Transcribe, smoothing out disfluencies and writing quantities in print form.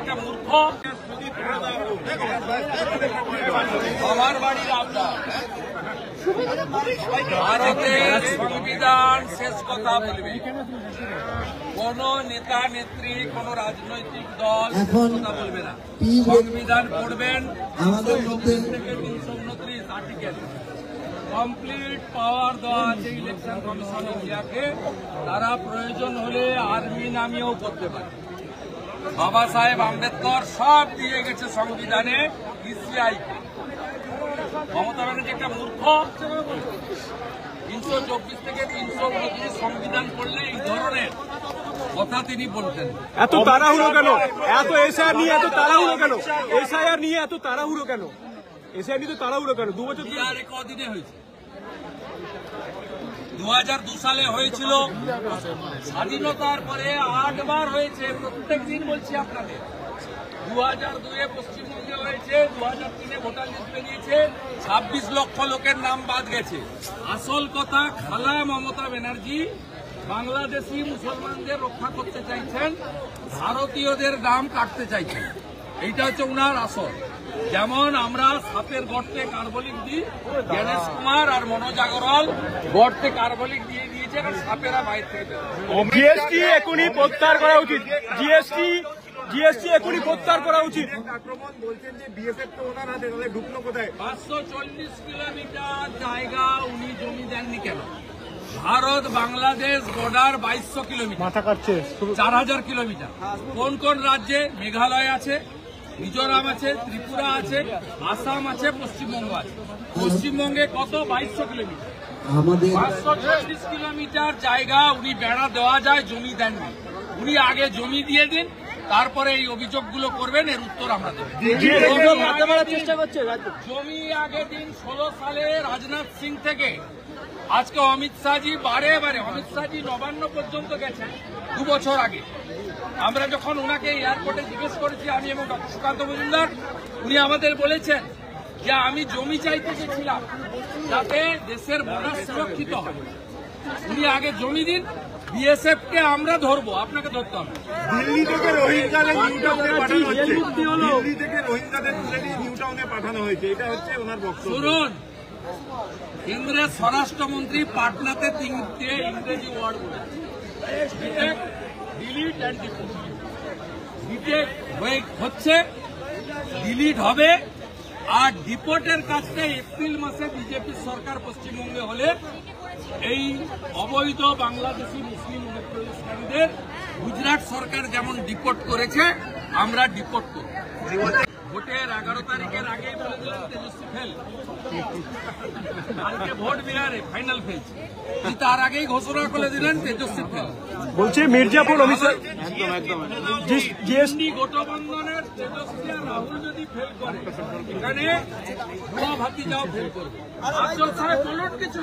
একটা মূর্খ। আমার বাড়ির আপনার ভারতের সংবিধান শেষ কথা বলবে। কোন নেতা নেত্রী, কোন রাজনৈতিক দল কথা বলবে না। সংবিধান পড়বেন 329 থেকে 329 আর্টিকেল। কমপ্লিট পাওয়ার দেওয়া আছে ইলেকশন কমিশন ইন্ডিয়াকে। তারা প্রয়োজন হলে আর্মি নামিয়েও করতে পারে। বাবা সাহেব আম্বেদকর সব দিয়ে গেছে সংবিধানে ইসিআই কে। মমতা ব্যানার্জি একটা মূর্খ। 324 থেকে 329 সংবিধান পড়লে এই ধরনের কথা তিনি বলতেন। এত তাড়াহুড়ো কেন? এত এসআইআর নিয়ে এত তাড়াহুড়ো কেন? এসআইআর নিয়ে এত তাড়াহুড়ো কেন? এসআইআর নিয়ে তো তাড়াহুড়ো কেন? 2 বছর বিহারে কদিনে হয়েছে? 2002 সালে হয়েছিল। স্বাধীনতার পরে 8 বার হয়েছে। প্রত্যেক দিন বলছি আপনাদের। 2002-এ পশ্চিমবঙ্গে হয়েছে, 2003-এ ভোটার লিস্ট বেরিয়েছে, 26 লক্ষ লোকের নাম বাদ গেছে। আসল কথা, খালা মমতা ব্যানার্জি বাংলাদেশি মুসলমানদের রক্ষা করতে চাইছেন, ভারতীয়দের দাম কাটতে চাইছেন। এইটা হচ্ছে উনার আসল। যেমন আমরা সাপের গর্তে কার্বলিক দিই, গণেশ কুমার আর মনোজ আগরওয়াল গর্তে কার্বলিক দিয়ে দিয়েছে, কারণ সাপেরা বাইরে থেকে। জিএসটি এখনই প্রত্যাহার করা উচিত। জিএসটি এখনই প্রত্যাহার করা উচিত। আক্রমণ বলছেন যে বিএসএফ তো ওনার হাতে, তাহলে ঢুকলো কোথায়? 540 কিলোমিটার জায়গা উনি জমি দেননি কেন? ভারত বাংলাদেশ বর্ডার 2200 কিলোমিটার, মাথা কাটছে 4000 কিলোমিটার। কোন কোন রাজ্যে? মেঘালয় আছে, মিজোরাম আছে, ত্রিপুরা আছে, আসাম আছে, পশ্চিমবঙ্গ আছে। পশ্চিমবঙ্গে কত? 2200 কিলোমিটার। 540 কিলোমিটার জায়গা উনি বেড়া দেওয়া যায়, জমি দেননি। উনি আগে জমি দিয়ে দিন, তারপরে এই অভিযোগগুলো করবেন, এর উত্তর আমরা দেব। জমি আগে দিন। 16 সালে রাজনাথ সিং থেকে আজকে অমিত শাহজি বারে বারে, অমিত শাহজি নবান্ন পর্যন্ত গেছেন 2 বছর আগে। আমরা যখন ওনাকে এয়ারপোর্টে জিজ্ঞেস করেছি, আমি এবং ডক্টর সুকান্ত মজুমদার, উনি আমাদের বলেছেন যে আমি জমি চাইতে গেছিলাম যাতে দেশের বর্ডার সুরক্ষিত হয়। উনি আগে জমি দিন, বিএসএফ কে আমরা ধরবো, আপনাকে ধরতে হবে। দিল্লি থেকে রোহিঙ্গাদের নিউটাউনে পাঠানো হচ্ছে। দিল্লি থেকে রোহিঙ্গাদের তুলে নিয়ে নিউটাউনে পাঠানো হয়েছে, এটা হচ্ছে ওনার বক্তব্য। শুনুন, কেন্দ্রের স্বরাষ্ট্রমন্ত্রী পাটনাতে 3টে ইংরেজি ওয়ার্ড বলেছে, detect, delete and deport. Detect হচ্ছে, ডিলিট হবে, আর ডিপোর্টের কাজটা এপ্রিল মাসে বিজেপি সরকার পশ্চিমবঙ্গে হলে এই অবৈধ বাংলাদেশি মুসলিম অনুপ্রবেশকারীদের গুজরাট সরকার যেমন ডিপোর্ট করেছে, আমরা ডিপোর্ট করব। ভোটের 11 তারিখের আগেই বলে দিলেন তেজস্বী ফেল। কালকে ভোট বিহারে ফাইনাল ফেল, তার আগেই ঘোষণা করে দিলেন তেজস্বী ফেল। বলছে মির্জাপুর অফিসার জিএসটি গঠবন্ধনের তেজস্বী আর রাহুল যদি ফেল করে, এখানে ভাতি যাও ফেল করবে। আফজল সাহেব বলুন কিছু।